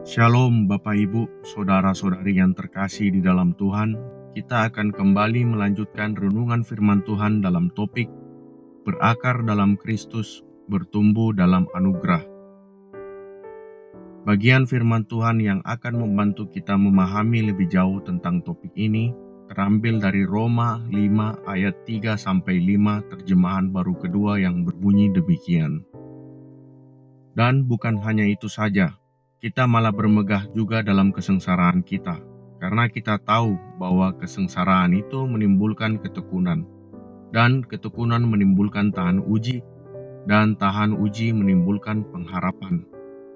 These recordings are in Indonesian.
Shalom Bapak Ibu, Saudara-saudari yang terkasih di dalam Tuhan. Kita akan kembali melanjutkan renungan firman Tuhan dalam topik berakar dalam Kristus, bertumbuh dalam anugerah. Bagian firman Tuhan yang akan membantu kita memahami lebih jauh tentang topik ini terambil dari Roma 5 ayat 3-5 terjemahan baru kedua yang berbunyi demikian. Dan bukan hanya itu saja, kita malah bermegah juga dalam kesengsaraan kita, karena kita tahu bahwa kesengsaraan itu menimbulkan ketekunan, dan ketekunan menimbulkan tahan uji, dan tahan uji menimbulkan pengharapan.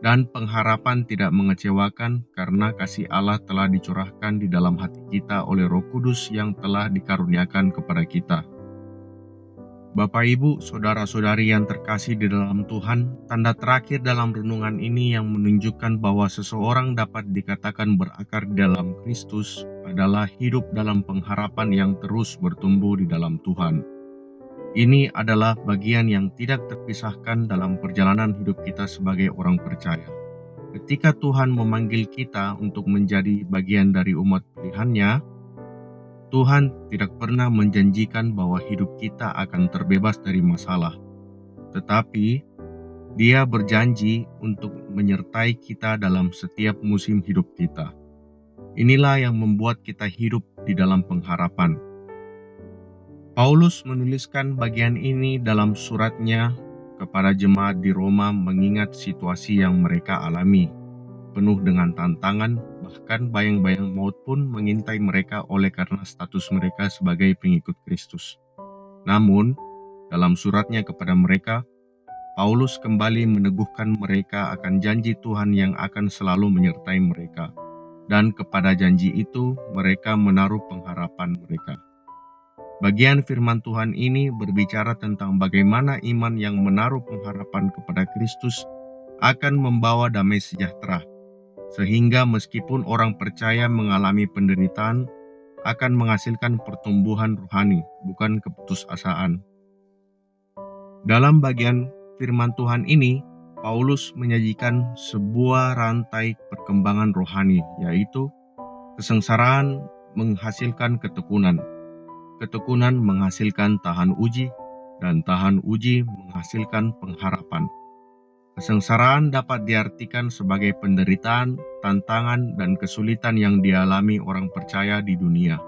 Dan pengharapan tidak mengecewakan karena kasih Allah telah dicurahkan di dalam hati kita oleh Roh Kudus yang telah dikaruniakan kepada kita. Bapak Ibu, Saudara-saudari yang terkasih di dalam Tuhan, tanda terakhir dalam renungan ini yang menunjukkan bahwa seseorang dapat dikatakan berakar di dalam Kristus adalah hidup dalam pengharapan yang terus bertumbuh di dalam Tuhan. Ini adalah bagian yang tidak terpisahkan dalam perjalanan hidup kita sebagai orang percaya. Ketika Tuhan memanggil kita untuk menjadi bagian dari umat pilihan-Nya, Tuhan tidak pernah menjanjikan bahwa hidup kita akan terbebas dari masalah, tetapi Dia berjanji untuk menyertai kita dalam setiap musim hidup kita. Inilah yang membuat kita hidup di dalam pengharapan. Paulus menuliskan bagian ini dalam suratnya kepada jemaat di Roma mengingat situasi yang mereka alami, penuh dengan tantangan, bahkan bayang-bayang maut pun mengintai mereka oleh karena status mereka sebagai pengikut Kristus. Namun, dalam suratnya kepada mereka, Paulus kembali meneguhkan mereka akan janji Tuhan yang akan selalu menyertai mereka, dan kepada janji itu mereka menaruh pengharapan mereka. Bagian firman Tuhan ini berbicara tentang bagaimana iman yang menaruh pengharapan kepada Kristus akan membawa damai sejahtera, sehingga meskipun orang percaya mengalami penderitaan, akan menghasilkan pertumbuhan rohani, bukan keputusasaan. Dalam bagian firman Tuhan ini, Paulus menyajikan sebuah rantai perkembangan rohani, yaitu kesengsaraan menghasilkan ketekunan, ketekunan menghasilkan tahan uji, dan tahan uji menghasilkan pengharapan. Kesengsaraan dapat diartikan sebagai penderitaan, tantangan, dan kesulitan yang dialami orang percaya di dunia.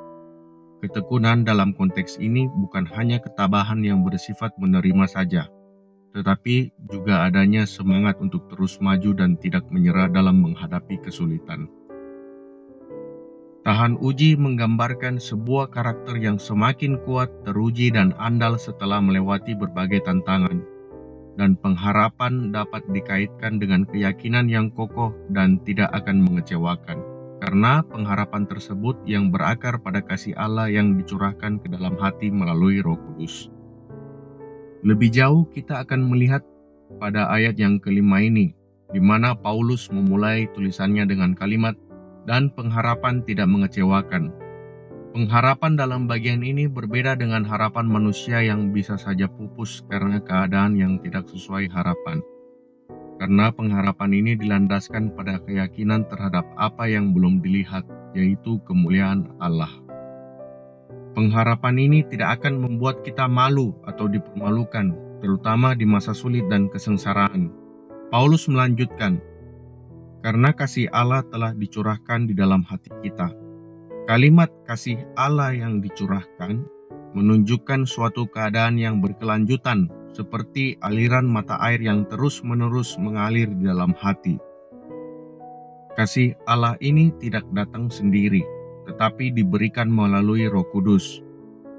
Ketekunan dalam konteks ini bukan hanya ketabahan yang bersifat menerima saja, tetapi juga adanya semangat untuk terus maju dan tidak menyerah dalam menghadapi kesulitan. Tahan uji menggambarkan sebuah karakter yang semakin kuat, teruji, dan andal setelah melewati berbagai tantangan. Dan pengharapan dapat dikaitkan dengan keyakinan yang kokoh dan tidak akan mengecewakan, karena pengharapan tersebut yang berakar pada kasih Allah yang dicurahkan ke dalam hati melalui Roh Kudus. Lebih jauh kita akan melihat pada ayat yang kelima ini, di mana Paulus memulai tulisannya dengan kalimat, dan pengharapan tidak mengecewakan. Pengharapan dalam bagian ini berbeda dengan harapan manusia yang bisa saja pupus karena keadaan yang tidak sesuai harapan. Karena pengharapan ini dilandaskan pada keyakinan terhadap apa yang belum dilihat, yaitu kemuliaan Allah. Pengharapan ini tidak akan membuat kita malu atau dipermalukan, terutama di masa sulit dan kesengsaraan. Paulus melanjutkan, karena kasih Allah telah dicurahkan di dalam hati kita. Kalimat kasih Allah yang dicurahkan menunjukkan suatu keadaan yang berkelanjutan, seperti aliran mata air yang terus-menerus mengalir di dalam hati. Kasih Allah ini tidak datang sendiri, tetapi diberikan melalui Roh Kudus.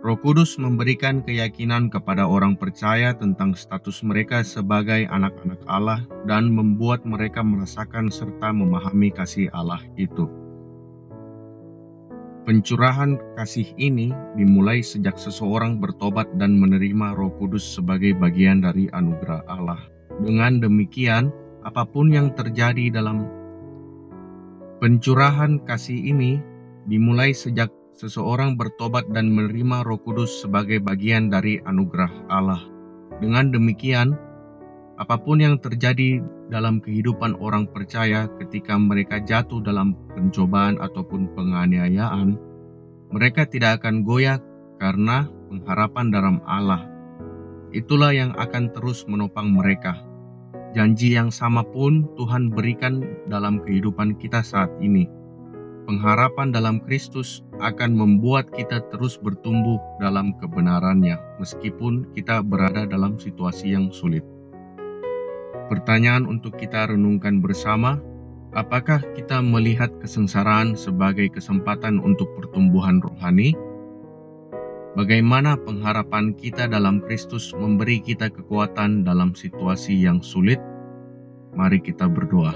Roh Kudus memberikan keyakinan kepada orang percaya tentang status mereka sebagai anak-anak Allah dan membuat mereka merasakan serta memahami kasih Allah itu. Pencurahan kasih ini dimulai sejak seseorang bertobat dan menerima Roh Kudus sebagai bagian dari anugerah Allah. Dengan demikian, apapun yang terjadi dalam pencurahan kasih ini dimulai sejak seseorang bertobat dan menerima Roh Kudus sebagai bagian dari anugerah Allah. Dengan demikian, Apapun yang terjadi dalam kehidupan orang percaya ketika mereka jatuh dalam pencobaan ataupun penganiayaan, mereka tidak akan goyah karena pengharapan dalam Allah. Itulah yang akan terus menopang mereka. Janji yang sama pun Tuhan berikan dalam kehidupan kita saat ini. Pengharapan dalam Kristus akan membuat kita terus bertumbuh dalam kebenarannya, meskipun kita berada dalam situasi yang sulit. Pertanyaan untuk kita renungkan bersama, apakah kita melihat kesengsaraan sebagai kesempatan untuk pertumbuhan rohani? Bagaimana pengharapan kita dalam Kristus memberi kita kekuatan dalam situasi yang sulit? Mari kita berdoa.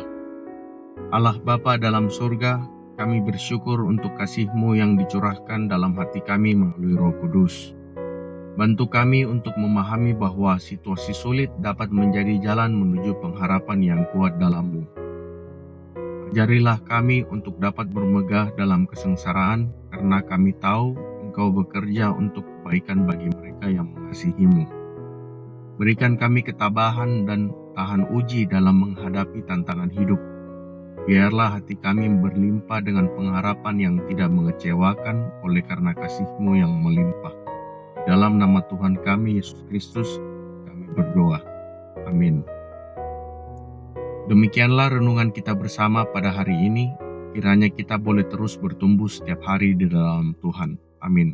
Allah Bapa dalam surga, kami bersyukur untuk kasih-Mu yang dicurahkan dalam hati kami melalui Roh Kudus. Bantu kami untuk memahami bahwa situasi sulit dapat menjadi jalan menuju pengharapan yang kuat dalam-Mu. Ajarilah kami untuk dapat bermegah dalam kesengsaraan, karena kami tahu Engkau bekerja untuk kebaikan bagi mereka yang mengasihi-Mu. Berikan kami ketabahan dan tahan uji dalam menghadapi tantangan hidup. Biarlah hati kami berlimpah dengan pengharapan yang tidak mengecewakan oleh karena kasih-Mu yang melimpah. Dalam nama Tuhan kami, Yesus Kristus, kami berdoa. Amin. Demikianlah renungan kita bersama pada hari ini. Kiranya kita boleh terus bertumbuh setiap hari di dalam Tuhan. Amin.